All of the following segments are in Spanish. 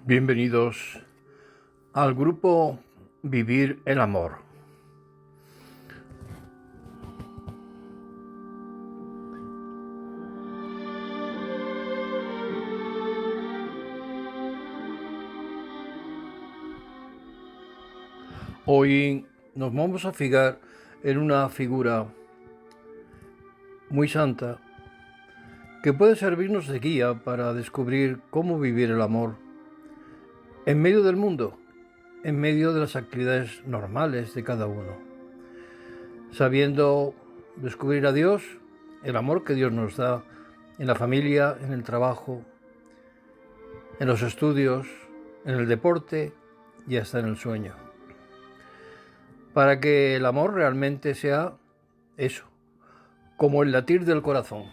Bienvenidos al grupo Vivir el Amor. Hoy nos vamos a fijar en una figura muy santa que puede servirnos de guía para descubrir cómo vivir el amor en medio del mundo, en medio de las actividades normales de cada uno, sabiendo descubrir a Dios, el amor que Dios nos da en la familia, en el trabajo, en los estudios, en el deporte y hasta en el sueño, para que el amor realmente sea eso, como el latir del corazón.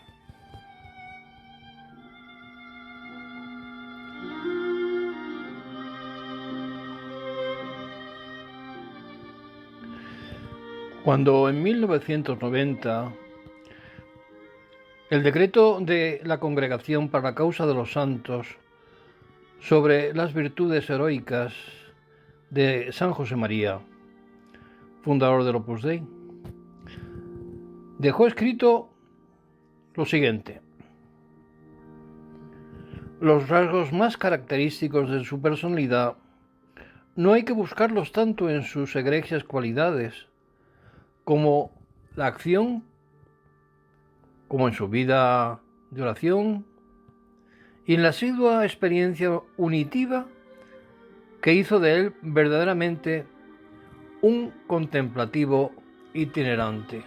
Cuando en 1990 el decreto de la Congregación para la Causa de los Santos sobre las virtudes heroicas de San José María, fundador del Opus Dei, dejó escrito lo siguiente: los rasgos más característicos de su personalidad no hay que buscarlos tanto en sus egregias cualidades como la acción, como en su vida de oración y en la asidua experiencia unitiva que hizo de él verdaderamente un contemplativo itinerante.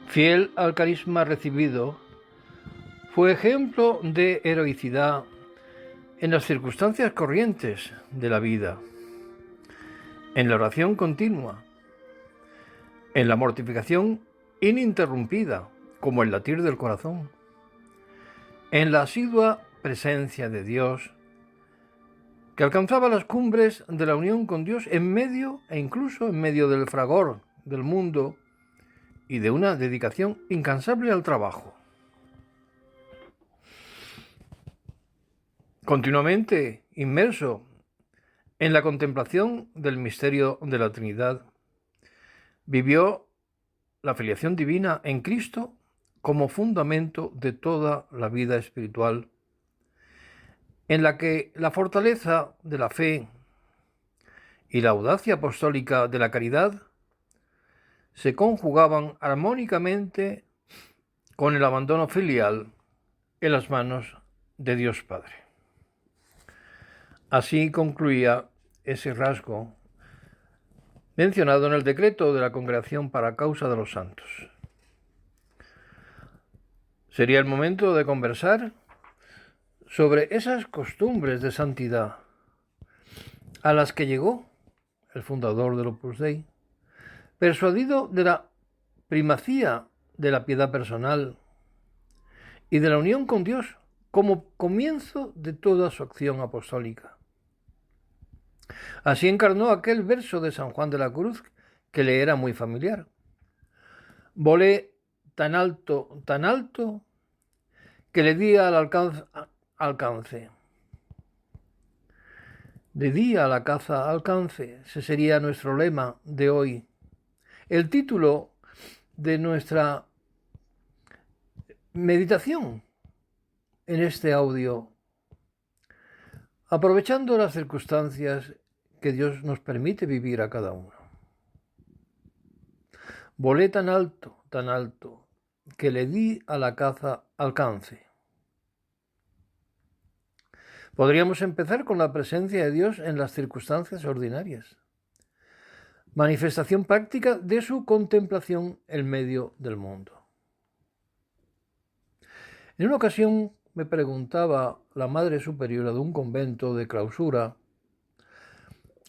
Fiel al carisma recibido, fue ejemplo de heroicidad en las circunstancias corrientes de la vida, en la oración continua, en la mortificación ininterrumpida, como el latir del corazón, en la asidua presencia de Dios, que alcanzaba las cumbres de la unión con Dios en medio e incluso en medio del fragor del mundo y de una dedicación incansable al trabajo. Continuamente inmerso en la contemplación del misterio de la Trinidad, vivió la filiación divina en Cristo como fundamento de toda la vida espiritual, en la que la fortaleza de la fe y la audacia apostólica de la caridad se conjugaban armónicamente con el abandono filial en las manos de Dios Padre. Así concluía ese rasgo mencionado en el decreto de la Congregación para la Causa de los Santos. Sería el momento de conversar sobre esas costumbres de santidad a las que llegó el fundador del Opus Dei, persuadido de la primacía de la piedad personal y de la unión con Dios como comienzo de toda su acción apostólica. Así encarnó aquel verso de San Juan de la Cruz que le era muy familiar: volé tan alto, que le di al alcance. De día a la caza alcance, ese sería nuestro lema de hoy. El título de nuestra meditación en este audio, aprovechando las circunstancias que Dios nos permite vivir a cada uno. Volé tan alto, que le di a la caza alcance. Podríamos empezar con la presencia de Dios en las circunstancias ordinarias, manifestación práctica de su contemplación en medio del mundo. En una ocasión me preguntaba la madre superiora de un convento de clausura,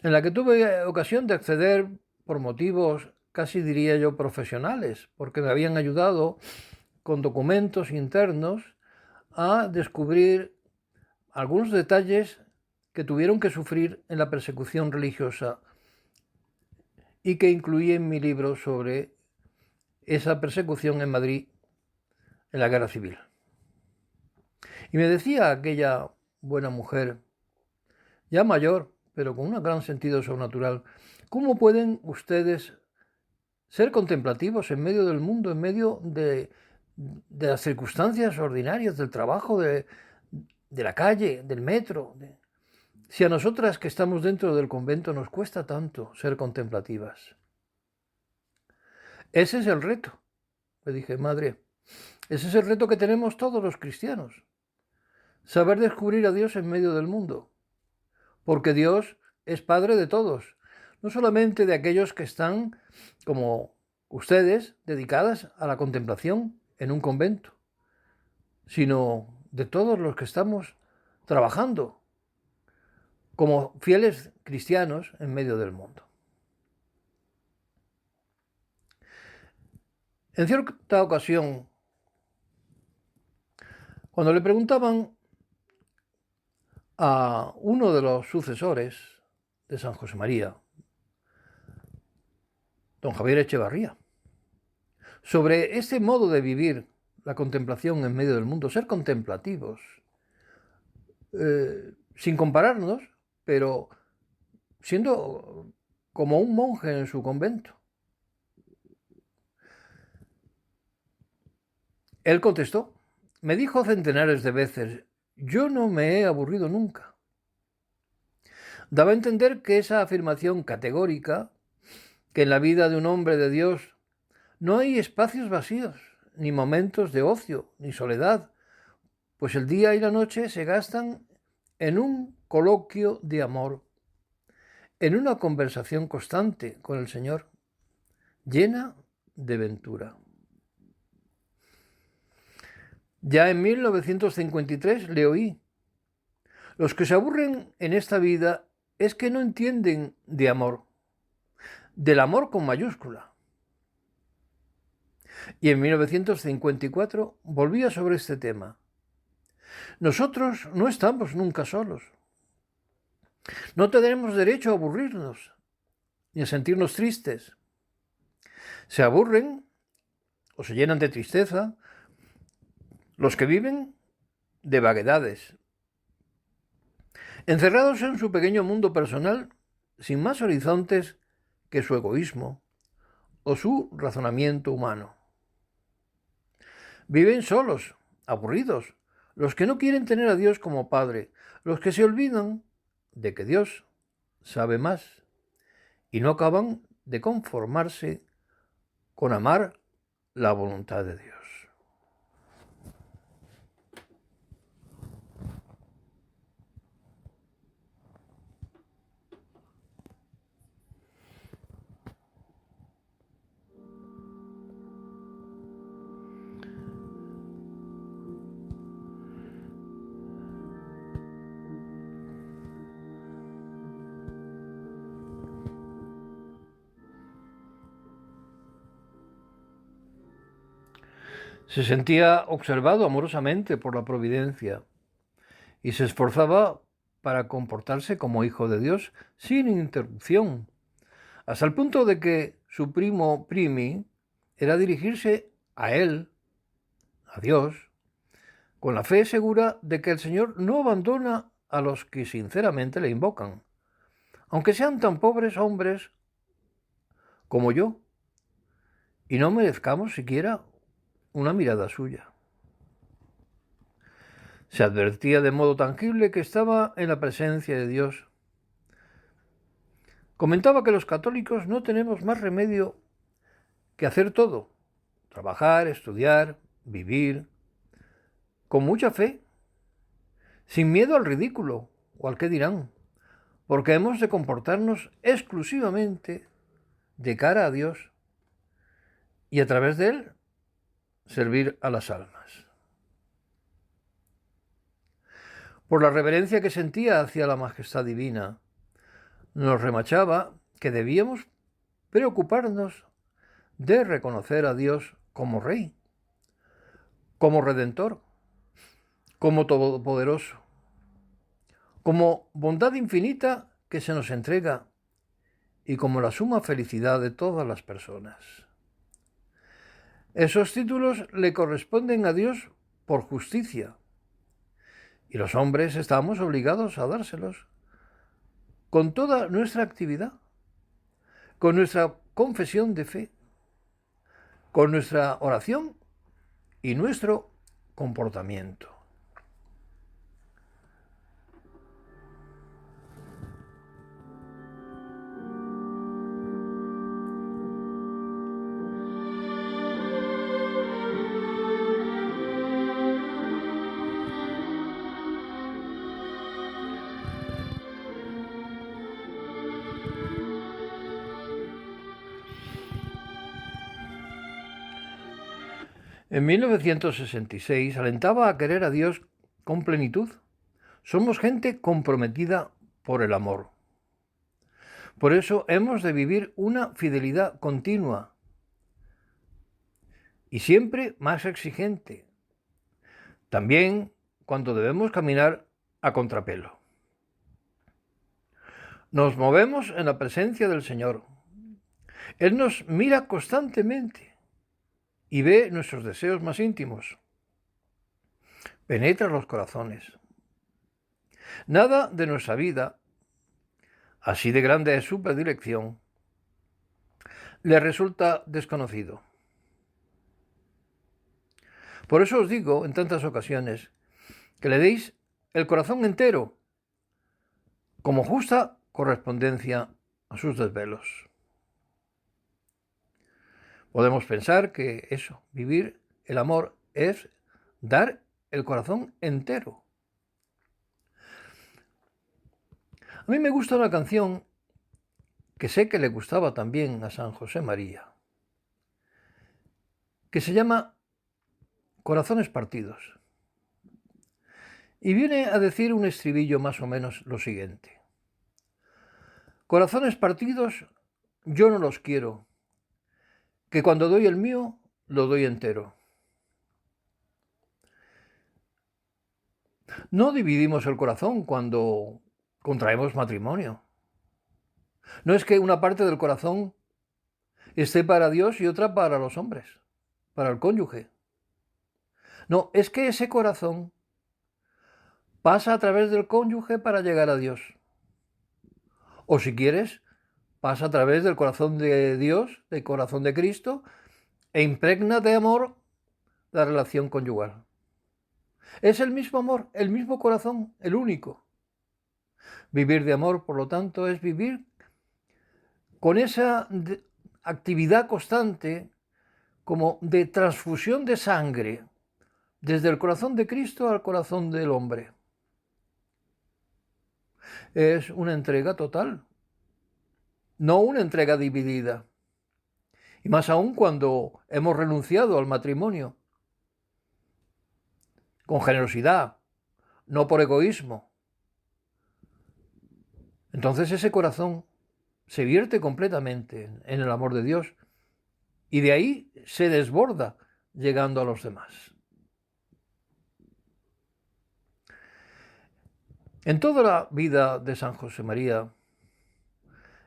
en la que tuve ocasión de acceder por motivos, casi diría yo, profesionales, porque me habían ayudado con documentos internos a descubrir algunos detalles que tuvieron que sufrir en la persecución religiosa y que incluí en mi libro sobre esa persecución en Madrid en la Guerra Civil. Y me decía aquella buena mujer, ya mayor, pero con un gran sentido sobrenatural, ¿cómo pueden ustedes ser contemplativos en medio del mundo, en medio de las circunstancias ordinarias, del trabajo, de la calle, del metro? Si a nosotras que estamos dentro del convento nos cuesta tanto ser contemplativas. Ese es el reto, le dije, madre, ese es el reto que tenemos todos los cristianos. Saber descubrir a Dios en medio del mundo. Porque Dios es Padre de todos, no solamente de aquellos que están, como ustedes, dedicadas a la contemplación en un convento, sino de todos los que estamos trabajando como fieles cristianos en medio del mundo. En cierta ocasión, cuando le preguntaban a uno de los sucesores de San José María, don Javier Echevarría, sobre ese modo de vivir la contemplación en medio del mundo, ser contemplativos, sin compararnos, pero siendo como un monje en su convento. Él contestó, me dijo centenares de veces, yo no me he aburrido nunca. Daba a entender que esa afirmación categórica, que en la vida de un hombre de Dios no hay espacios vacíos, ni momentos de ocio, ni soledad, pues el día y la noche se gastan en un coloquio de amor, en una conversación constante con el Señor, llena de ventura. Ya en 1953 le oí, los que se aburren en esta vida es que no entienden de amor, del amor con mayúscula. Y en 1954 volvía sobre este tema. Nosotros no estamos nunca solos. No tenemos derecho a aburrirnos, ni a sentirnos tristes. Se aburren o se llenan de tristeza los que viven de vaguedades, encerrados en su pequeño mundo personal, sin más horizontes que su egoísmo o su razonamiento humano. Viven solos, aburridos, los que no quieren tener a Dios como Padre, los que se olvidan de que Dios sabe más y no acaban de conformarse con amar la voluntad de Dios. Se sentía observado amorosamente por la providencia y se esforzaba para comportarse como hijo de Dios sin interrupción, hasta el punto de que su primo Primi era dirigirse a él, a Dios, con la fe segura de que el Señor no abandona a los que sinceramente le invocan, aunque sean tan pobres hombres como yo, y no merezcamos siquiera una mirada suya. Se advertía de modo tangible que estaba en la presencia de Dios. Comentaba que los católicos no tenemos más remedio que hacer todo, trabajar, estudiar, vivir, con mucha fe, sin miedo al ridículo o al qué dirán, porque hemos de comportarnos exclusivamente de cara a Dios y a través de Él servir a las almas. Por la reverencia que sentía hacia la majestad divina, nos remachaba que debíamos preocuparnos de reconocer a Dios como Rey, como Redentor, como Todopoderoso, como bondad infinita que se nos entrega y como la suma felicidad de todas las personas. Esos títulos le corresponden a Dios por justicia, y los hombres estamos obligados a dárselos con toda nuestra actividad, con nuestra confesión de fe, con nuestra oración y nuestro comportamiento. En 1966 alentaba a querer a Dios con plenitud. Somos gente comprometida por el amor. Por eso hemos de vivir una fidelidad continua y siempre más exigente. También cuando debemos caminar a contrapelo. Nos movemos en la presencia del Señor. Él nos mira constantemente y ve nuestros deseos más íntimos. Penetra los corazones. Nada de nuestra vida, así de grande es su predilección, le resulta desconocido. Por eso os digo en tantas ocasiones que le deis el corazón entero, como justa correspondencia a sus desvelos. Podemos pensar que eso, vivir el amor, es dar el corazón entero. A mí me gusta una canción que sé que le gustaba también a San José María, que se llama Corazones partidos. Y viene a decir un estribillo más o menos lo siguiente. Corazones partidos yo no los quiero, que cuando doy el mío, lo doy entero. No dividimos el corazón cuando contraemos matrimonio. No es que una parte del corazón esté para Dios y otra para los hombres, para el cónyuge. No, es que ese corazón pasa a través del cónyuge para llegar a Dios. O si quieres, pasa a través del corazón de Dios, del corazón de Cristo, e impregna de amor la relación conyugal. Es el mismo amor, el mismo corazón, el único. Vivir de amor, por lo tanto, es vivir con esa actividad constante como de transfusión de sangre, desde el corazón de Cristo al corazón del hombre. Es una entrega total, no una entrega dividida. Y más aún cuando hemos renunciado al matrimonio, con generosidad, no por egoísmo. Entonces ese corazón se vierte completamente en el amor de Dios y de ahí se desborda llegando a los demás. En toda la vida de San José María,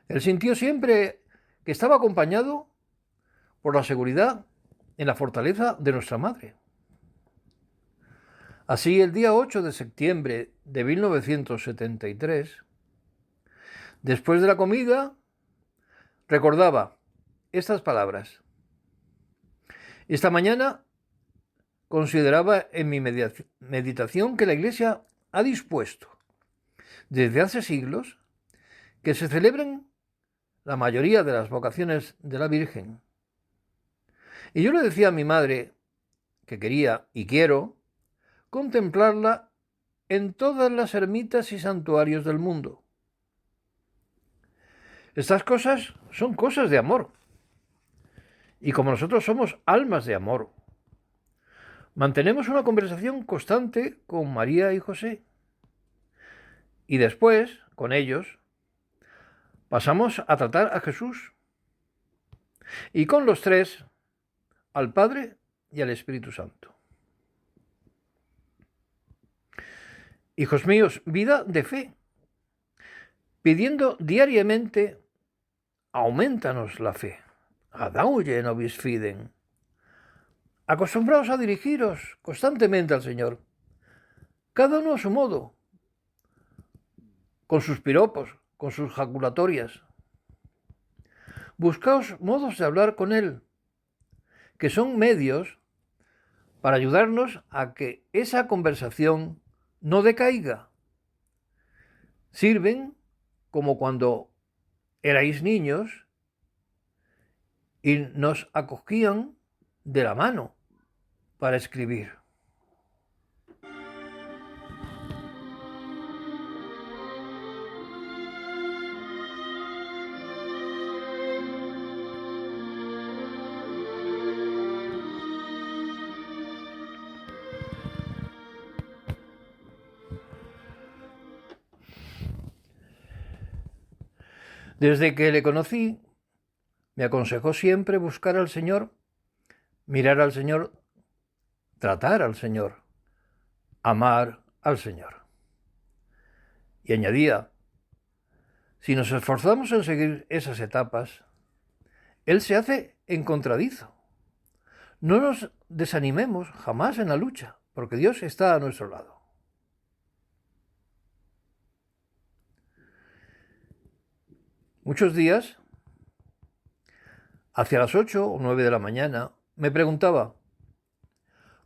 él sintió siempre que estaba acompañado por la seguridad en la fortaleza de nuestra Madre. Así, el día 8 de septiembre de 1973, después de la comida, recordaba estas palabras. Esta mañana consideraba en mi meditación que la Iglesia ha dispuesto, desde hace siglos, que se celebren la mayoría de las vocaciones de la Virgen. Y yo le decía a mi madre que quería y quiero contemplarla en todas las ermitas y santuarios del mundo. Estas cosas son cosas de amor. Y como nosotros somos almas de amor, mantenemos una conversación constante con María y José. Y después, con ellos, pasamos a tratar a Jesús. Y con los tres, al Padre y al Espíritu Santo. Hijos míos, vida de fe, pidiendo diariamente aumentanos la fe. Adauye nobis fidem. Acostumbraos a dirigiros constantemente al Señor, cada uno a su modo, con sus piropos, con sus jaculatorias. Buscaos modos de hablar con Él, que son medios para ayudarnos a que esa conversación no decaiga. Sirven como cuando erais niños y nos acogían de la mano para escribir. Desde que le conocí, me aconsejó siempre buscar al Señor, mirar al Señor, tratar al Señor, amar al Señor. Y añadía, si nos esforzamos en seguir esas etapas, Él se hace encontradizo. No nos desanimemos jamás en la lucha, porque Dios está a nuestro lado. Muchos días, hacia las 8 o 9 de la mañana, me preguntaba,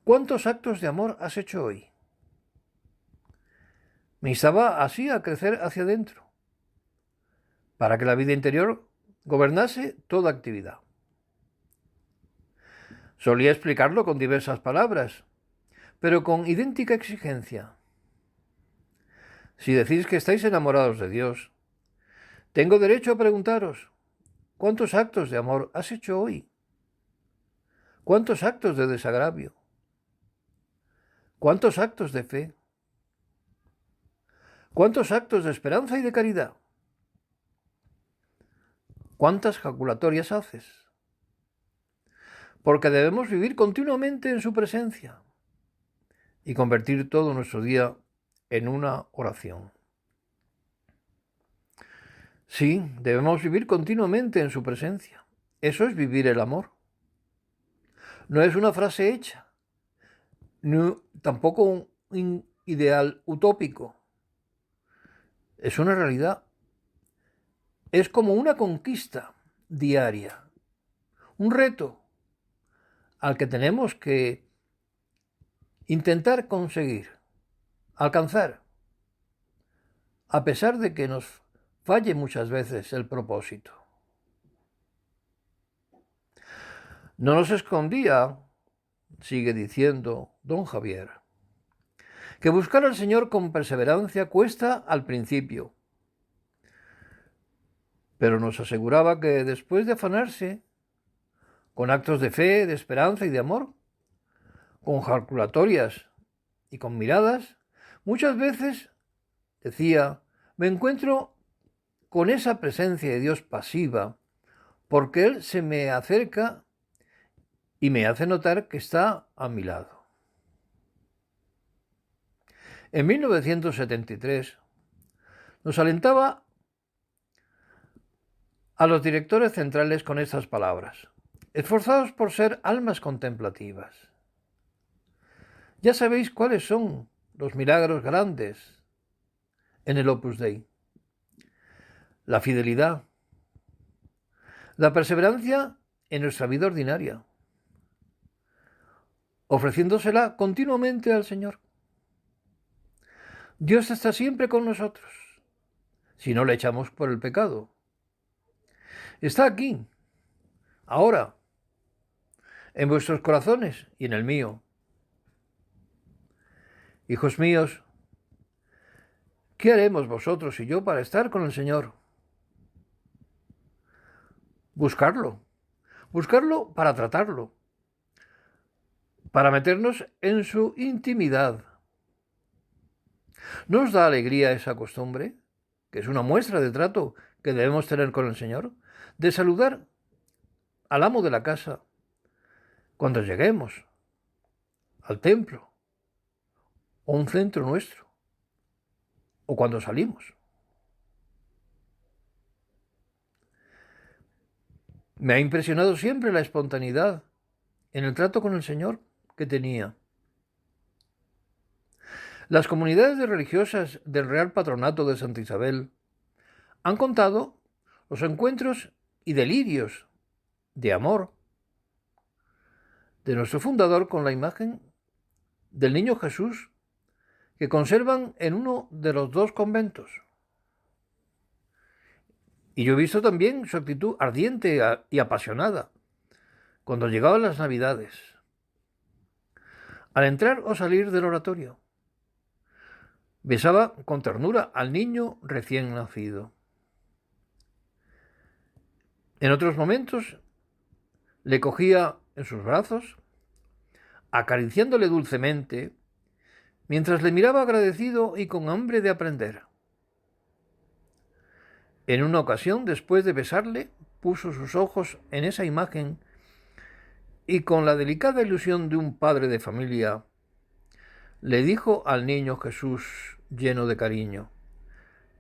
¿cuántos actos de amor has hecho hoy? Me instaba así a crecer hacia adentro, para que la vida interior gobernase toda actividad. Solía explicarlo con diversas palabras, pero con idéntica exigencia. Si decís que estáis enamorados de Dios, tengo derecho a preguntaros, ¿cuántos actos de amor has hecho hoy? ¿Cuántos actos de desagravio? ¿Cuántos actos de fe? ¿Cuántos actos de esperanza y de caridad? ¿Cuántas jaculatorias haces? Porque debemos vivir continuamente en su presencia y convertir todo nuestro día en una oración. Sí, debemos vivir continuamente en su presencia. Eso es vivir el amor. No es una frase hecha, ni tampoco un ideal utópico. Es una realidad. Es como una conquista diaria, un reto al que tenemos que intentar conseguir, alcanzar, a pesar de que nos falle muchas veces el propósito. No nos escondía, sigue diciendo don Javier, que buscar al Señor con perseverancia cuesta al principio, pero nos aseguraba que después de afanarse, con actos de fe, de esperanza y de amor, con calculatorias y con miradas, muchas veces, decía, me encuentro con esa presencia de Dios pasiva, porque Él se me acerca y me hace notar que está a mi lado. En 1973 nos alentaba a los directores centrales con estas palabras: esforzados por ser almas contemplativas. Ya sabéis cuáles son los milagros grandes en el Opus Dei. La fidelidad, la perseverancia en nuestra vida ordinaria, ofreciéndosela continuamente al Señor. Dios está siempre con nosotros, si no le echamos por el pecado. Está aquí, ahora, en vuestros corazones y en el mío. Hijos míos, ¿qué haremos vosotros y yo para estar con el Señor? Buscarlo para tratarlo, para meternos en su intimidad. ¿No os da alegría esa costumbre, que es una muestra de trato que debemos tener con el Señor, de saludar al amo de la casa cuando lleguemos al templo o un centro nuestro, o cuando salimos? Me ha impresionado siempre la espontaneidad en el trato con el Señor que tenía. Las comunidades religiosas del Real Patronato de Santa Isabel han contado los encuentros y delirios de amor de nuestro fundador con la imagen del Niño Jesús que conservan en uno de los dos conventos. Y yo he visto también su actitud ardiente y apasionada cuando llegaban las Navidades, al entrar o salir del oratorio. Besaba con ternura al niño recién nacido. En otros momentos le cogía en sus brazos, acariciándole dulcemente, mientras le miraba agradecido y con hambre de aprender. En una ocasión, después de besarle, puso sus ojos en esa imagen y con la delicada ilusión de un padre de familia, le dijo al niño Jesús lleno de cariño: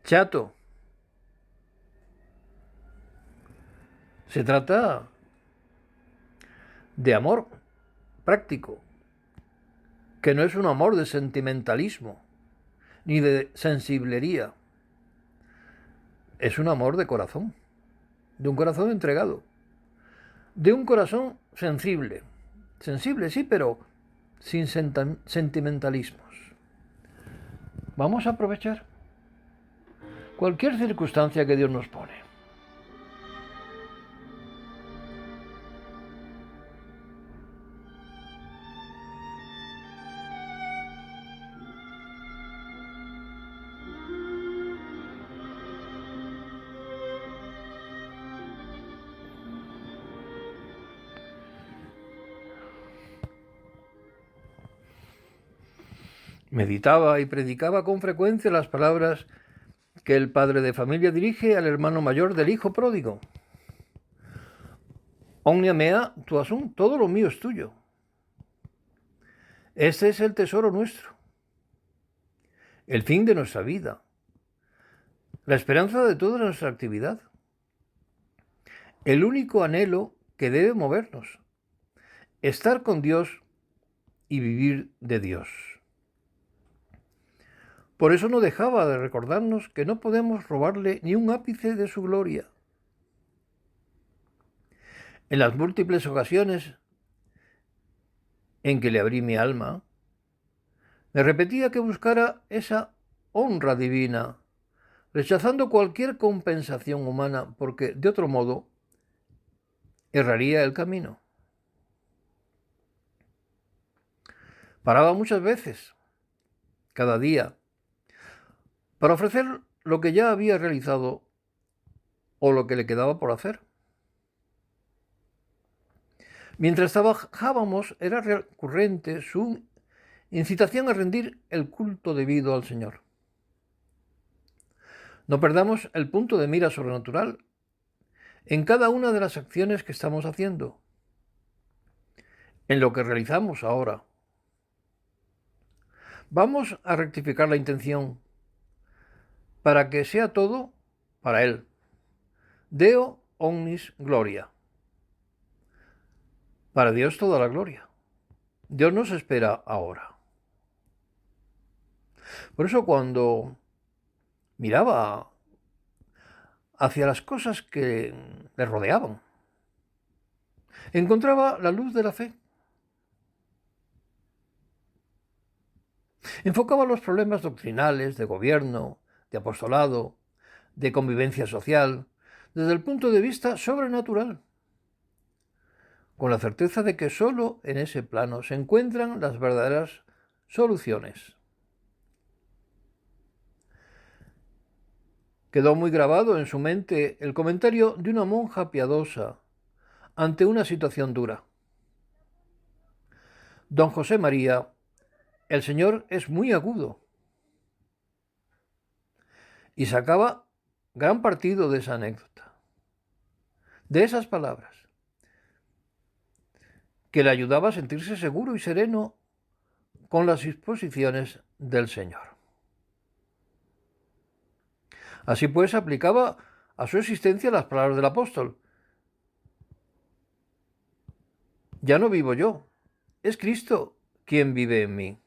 «Chato, se trata de amor práctico, que no es un amor de sentimentalismo ni de sensiblería. Es un amor de corazón, de un corazón entregado, de un corazón sensible. Sensible, sí, pero sin sentimentalismos. Vamos a aprovechar cualquier circunstancia que Dios nos pone. Meditaba y predicaba con frecuencia las palabras que el padre de familia dirige al hermano mayor del hijo pródigo. Omnia mea tu asum, todo lo mío es tuyo. Este es el tesoro nuestro, el fin de nuestra vida, la esperanza de toda nuestra actividad, el único anhelo que debe movernos, estar con Dios y vivir de Dios. Por eso no dejaba de recordarnos que no podemos robarle ni un ápice de su gloria. En las múltiples ocasiones en que le abrí mi alma, me repetía que buscara esa honra divina, rechazando cualquier compensación humana, porque de otro modo erraría el camino. Paraba muchas veces, cada día, para ofrecer lo que ya había realizado o lo que le quedaba por hacer. Mientras trabajábamos, era recurrente su incitación a rendir el culto debido al Señor. No perdamos el punto de mira sobrenatural en cada una de las acciones que estamos haciendo, en lo que realizamos ahora. Vamos a rectificar la intención para que sea todo para Él. Deo omnis gloria. Para Dios toda la gloria. Dios nos espera ahora. Por eso cuando miraba hacia las cosas que le rodeaban, encontraba la luz de la fe. Enfocaba los problemas doctrinales, de gobierno, de apostolado, de convivencia social, desde el punto de vista sobrenatural, con la certeza de que solo en ese plano se encuentran las verdaderas soluciones. Quedó muy grabado en su mente el comentario de una monja piadosa ante una situación dura. Don José María, el Señor es muy agudo. Y sacaba gran partido de esa anécdota, de esas palabras, que le ayudaba a sentirse seguro y sereno con las disposiciones del Señor. Así pues, aplicaba a su existencia las palabras del apóstol: ya no vivo yo, es Cristo quien vive en mí.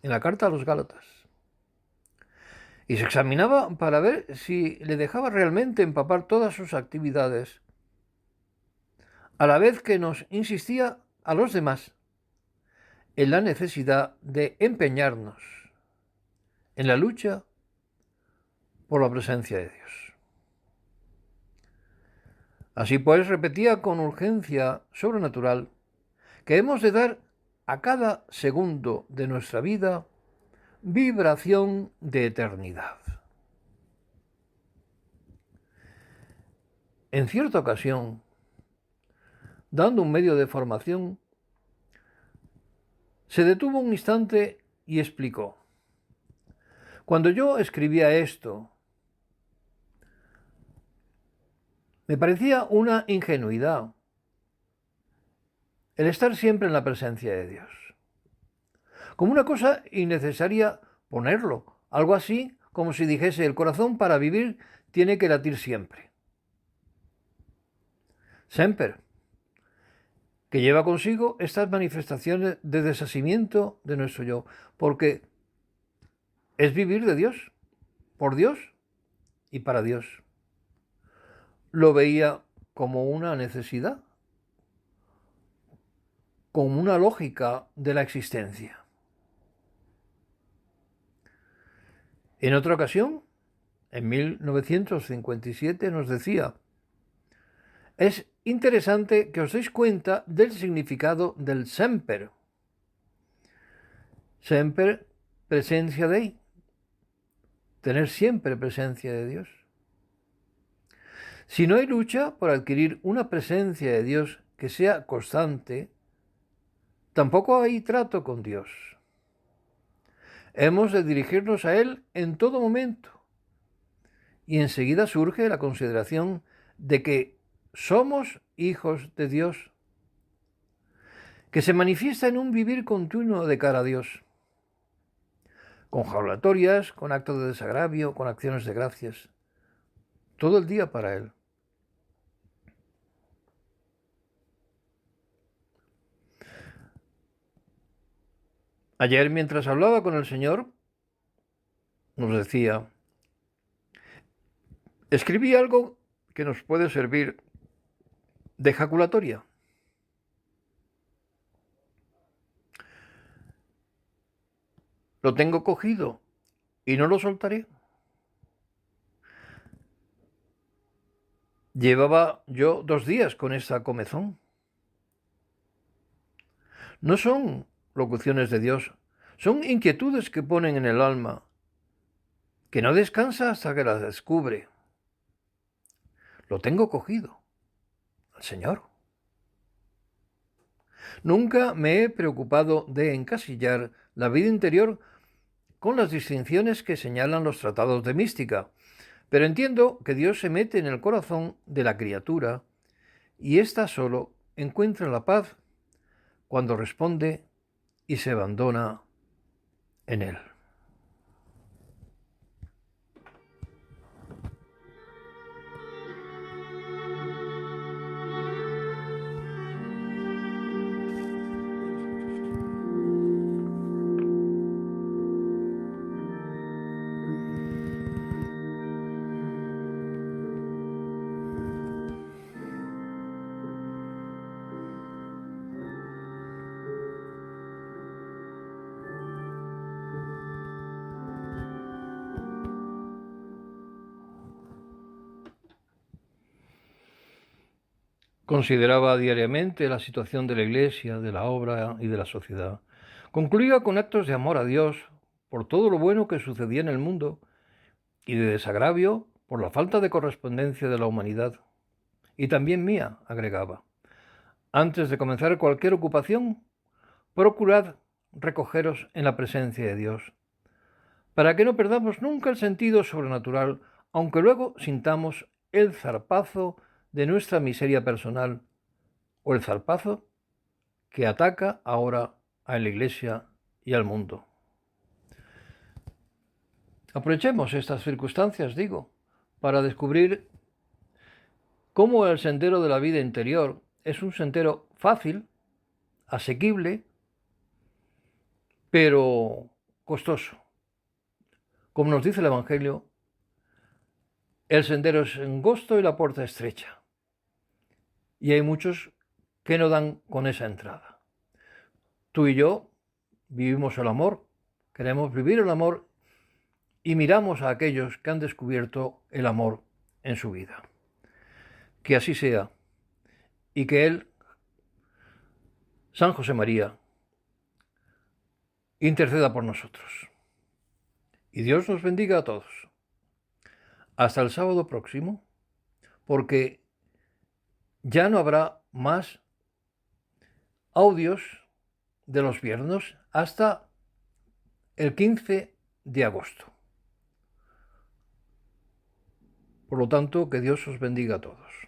En la carta a los Gálatas. Y se examinaba para ver si le dejaba realmente empapar todas sus actividades, a la vez que nos insistía a los demás en la necesidad de empeñarnos en la lucha por la presencia de Dios. Así pues, repetía con urgencia sobrenatural que hemos de dar a cada segundo de nuestra vida vibración de eternidad. En cierta ocasión, dando un medio de formación, se detuvo un instante y explicó: cuando yo escribía esto, me parecía una ingenuidad el estar siempre en la presencia de Dios, como una cosa innecesaria ponerlo, algo así como si dijese: el corazón para vivir tiene que latir siempre. Semper, que lleva consigo estas manifestaciones de deshacimiento de nuestro yo, porque es vivir de Dios, por Dios y para Dios. Lo veía como una necesidad, como una lógica de la existencia. En otra ocasión, en 1957, nos decía: es interesante que os deis cuenta del significado del semper. Semper, presencia Dei, tener siempre presencia de Dios. Si no hay lucha por adquirir una presencia de Dios que sea constante, tampoco hay trato con Dios. Hemos de dirigirnos a Él en todo momento. Y enseguida surge la consideración de que somos hijos de Dios, que se manifiesta en un vivir continuo de cara a Dios, con jaulatorias, con actos de desagravio, con acciones de gracias, todo el día para Él. Ayer, mientras hablaba con el Señor, nos decía: escribí algo que nos puede servir de ejaculatoria. Lo tengo cogido y no lo soltaré. Llevaba yo 2 días con esta comezón. No son locuciones de Dios, son inquietudes que ponen en el alma, que no descansa hasta que las descubre. Lo tengo cogido, al Señor. Nunca me he preocupado de encasillar la vida interior con las distinciones que señalan los tratados de mística, pero entiendo que Dios se mete en el corazón de la criatura y ésta solo encuentra la paz cuando responde y se abandona en Él. Consideraba diariamente la situación de la Iglesia, de la obra y de la sociedad. Concluía con actos de amor a Dios por todo lo bueno que sucedía en el mundo y de desagravio por la falta de correspondencia de la humanidad. Y también mía, agregaba. Antes de comenzar cualquier ocupación, procurad recogeros en la presencia de Dios, para que no perdamos nunca el sentido sobrenatural, aunque luego sintamos el zarpazo de nuestra miseria personal o el zarpazo que ataca ahora a la Iglesia y al mundo. Aprovechemos estas circunstancias, digo, para descubrir cómo el sendero de la vida interior es un sendero fácil asequible, pero costoso. Como nos dice el Evangelio, el sendero es angosto y la puerta estrecha. Y hay muchos que no dan con esa entrada. Tú y yo vivimos el amor, queremos vivir el amor y miramos a aquellos que han descubierto el amor en su vida. Que así sea y que Él, San José María, interceda por nosotros. Y Dios nos bendiga a todos. Hasta el sábado próximo, porque ya no habrá más audios de los viernes hasta el 15 de agosto. Por lo tanto, que Dios os bendiga a todos.